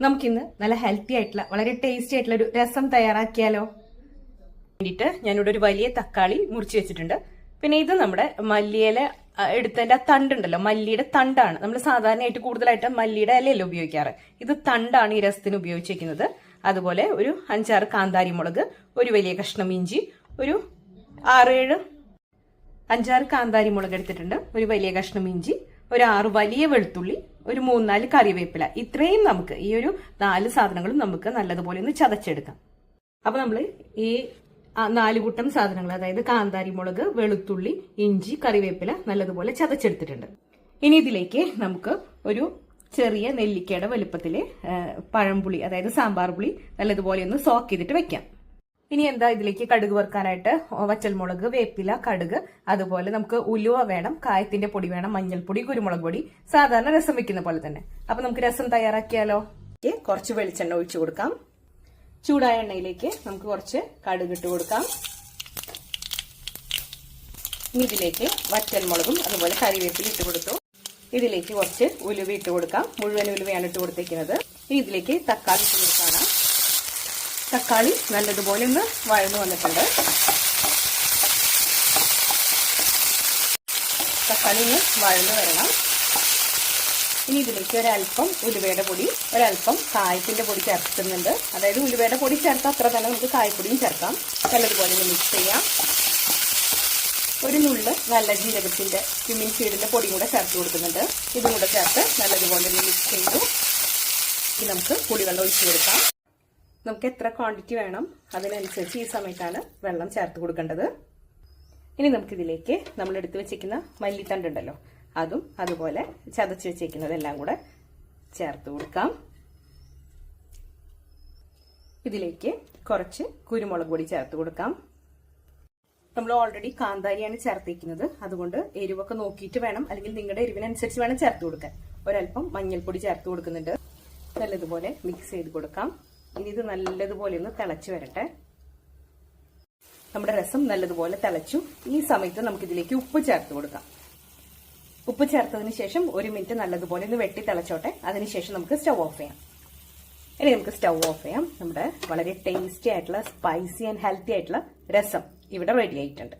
നമുക്കിന്ന് നല്ല ഹെൽത്തി ആയിട്ടുള്ള വളരെ ടേസ്റ്റി ആയിട്ടുള്ള ഒരു രസം തയ്യാറാക്കിയാലോ? വേണ്ടിയിട്ട് ഞാനിവിടെ ഒരു വലിയ തക്കാളി മുറിച്ച് വെച്ചിട്ടുണ്ട്. പിന്നെ ഇത് നമ്മുടെ മല്ലിയില എടുത്തതിന്റെ തണ്ടുണ്ടല്ലോ, മല്ലിയുടെ തണ്ടാണ്. നമ്മൾ സാധാരണയായിട്ട് കൂടുതലായിട്ട് മല്ലിയുടെ ഇലയല്ല ഉപയോഗിക്കാറ്. ഇത് തണ്ടാണ് ഈ രസത്തിന് ഉപയോഗിച്ചിരിക്കുന്നത്. അതുപോലെ ഒരു 5-6 കാന്താരി മുളക്, ഒരു വലിയ കഷ്ണം ഇഞ്ചി, ഒരു 5-6 കാന്താരി മുളക് എടുത്തിട്ടുണ്ട്, ഒരു വലിയ കഷ്ണം ഇഞ്ചി, ഒരു 6 വലിയ വെളുത്തുള്ളി, ഒരു 3-4 കറിവേപ്പില. ഇത്രയും നമുക്ക് ഈ ഒരു 4 സാധനങ്ങളും നമുക്ക് നല്ലതുപോലെ ഒന്ന് ചതച്ചെടുക്കാം. അപ്പൊ നമ്മൾ ഈ 4 കൂട്ടം സാധനങ്ങൾ, അതായത് കാന്താരി മുളക്, വെളുത്തുള്ളി, ഇഞ്ചി, കറിവേപ്പില നല്ലതുപോലെ ചതച്ചെടുത്തിട്ടുണ്ട്. ഇനി ഇതിലേക്ക് നമുക്ക് ഒരു ചെറിയ നെല്ലിക്കയുടെ വലുപ്പത്തില് പഴംപുളി, അതായത് സാമ്പാർ പുളി നല്ലതുപോലെ ഒന്ന് സോക്ക് ചെയ്തിട്ട് വെക്കാം. ഇനി എന്താ ഇതിലേക്ക് കടുക് വറുക്കാനായിട്ട് വറ്റൽമുളക്, വേപ്പില, കടുക്, അതുപോലെ നമുക്ക് ഉലുവ വേണം, കായത്തിന്റെ പൊടി വേണം, മഞ്ഞൾപ്പൊടി, കുരുമുളക് പൊടി, സാധാരണ രസം വെക്കുന്ന പോലെ തന്നെ. അപ്പൊ നമുക്ക് രസം തയ്യാറാക്കിയാലോ? കുറച്ച് വെളിച്ചെണ്ണ ഒഴിച്ചു കൊടുക്കാം. ചൂടായ എണ്ണയിലേക്ക് നമുക്ക് കുറച്ച് കടുക് ഇട്ട് കൊടുക്കാം. ഇനി ഇതിലേക്ക് വറ്റൽമുളകും അതുപോലെ കറിവേപ്പില ഇട്ട് കൊടുത്തു. ഇതിലേക്ക് കുറച്ച് ഉലുവ ഇട്ട് കൊടുക്കാം. മുഴുവൻ ഉലുവയാണ് ഇട്ട് കൊടുത്തേക്കുന്നത്. ഇനി ഇതിലേക്ക് തക്കാളി ഇട്ട് കൊടുക്കാണ്. തക്കാളി നല്ലതുപോലെ ഒന്ന് വഴന്നു വന്നിട്ടുണ്ട്. തക്കാളി ഒന്ന് വഴന്നു വരണം. ഇനി ഇതിലേക്ക് ഒരല്പം ഉലുവയുടെ പൊടി, ഒരല്പം കായത്തിന്റെ പൊടി ചേർക്കുന്നുണ്ട്. അതായത് ഉലുവയുടെ പൊടി ചേർത്ത് അത്ര തന്നെ നമുക്ക് കായപ്പൊടിയും ചേർക്കാം. നല്ലതുപോലെ ഒന്ന് മിക്സ് ചെയ്യാം. ഒരു നുള്ള് നല്ല ജീരകത്തിന്റെ ക്യുമിൻ സീഡിന്റെ പൊടിയും കൂടെ ചേർത്ത് കൊടുക്കുന്നുണ്ട്. ഇതും കൂടെ ചേർത്ത് നല്ലതുപോലെ ഒന്ന് മിക്സ് ചെയ്തു. ഇനി നമുക്ക് പുളിവെള്ളം ഒഴിച്ചു കൊടുക്കാം. നമുക്ക് എത്ര ക്വാണ്ടിറ്റി വേണം അതിനനുസരിച്ച് ഈ സമയത്താണ് വെള്ളം ചേർത്ത് കൊടുക്കേണ്ടത്. ഇനി നമുക്കിതിലേക്ക് നമ്മൾ എടുത്തു വെച്ചിരിക്കുന്ന മല്ലിത്തണ്ട് ഉണ്ടല്ലോ, അതും അതുപോലെ ചതച്ച് വെച്ചിരിക്കുന്നതെല്ലാം കൂടെ ചേർത്ത് കൊടുക്കാം. ഇതിലേക്ക് കുറച്ച് കുരുമുളക് പൊടി ചേർത്ത് കൊടുക്കാം. നമ്മൾ ഓൾറെഡി കാന്താരിയാണ് ചേർത്തിരിക്കുന്നത്, അതുകൊണ്ട് എരിവൊക്കെ നോക്കിയിട്ട് വേണം, അല്ലെങ്കിൽ നിങ്ങളുടെ എരിവിനനുസരിച്ച് വേണം ചേർത്ത് കൊടുക്കാൻ. ഒരല്പം മഞ്ഞൾപ്പൊടി ചേർത്ത് കൊടുക്കുന്നുണ്ട്. നല്ലതുപോലെ മിക്സ് ചെയ്ത് കൊടുക്കാം. ഇനി ഇത് നല്ലതുപോലെ ഒന്ന് തിളച്ച് വരട്ടെ. നമ്മുടെ രസം നല്ലതുപോലെ തിളച്ചു. ഈ സമയത്ത് നമുക്കിതിലേക്ക് ഉപ്പ് ചേർത്ത് കൊടുക്കാം. ഉപ്പ് ചേർത്തതിന് ശേഷം 1 മിനിറ്റ് നല്ലതുപോലെ ഒന്ന് വെട്ടി തിളച്ചോട്ടെ. അതിനുശേഷം നമുക്ക് സ്റ്റൗ ഓഫ് ചെയ്യാം. ഇനി നമുക്ക് സ്റ്റൗ ഓഫ് ചെയ്യാം. നമ്മുടെ വളരെ ടേസ്റ്റി ആയിട്ടുള്ള സ്പൈസി ആൻഡ് ഹെൽത്തി ആയിട്ടുള്ള രസം ഇവിടെ റെഡി ആയിട്ടുണ്ട്.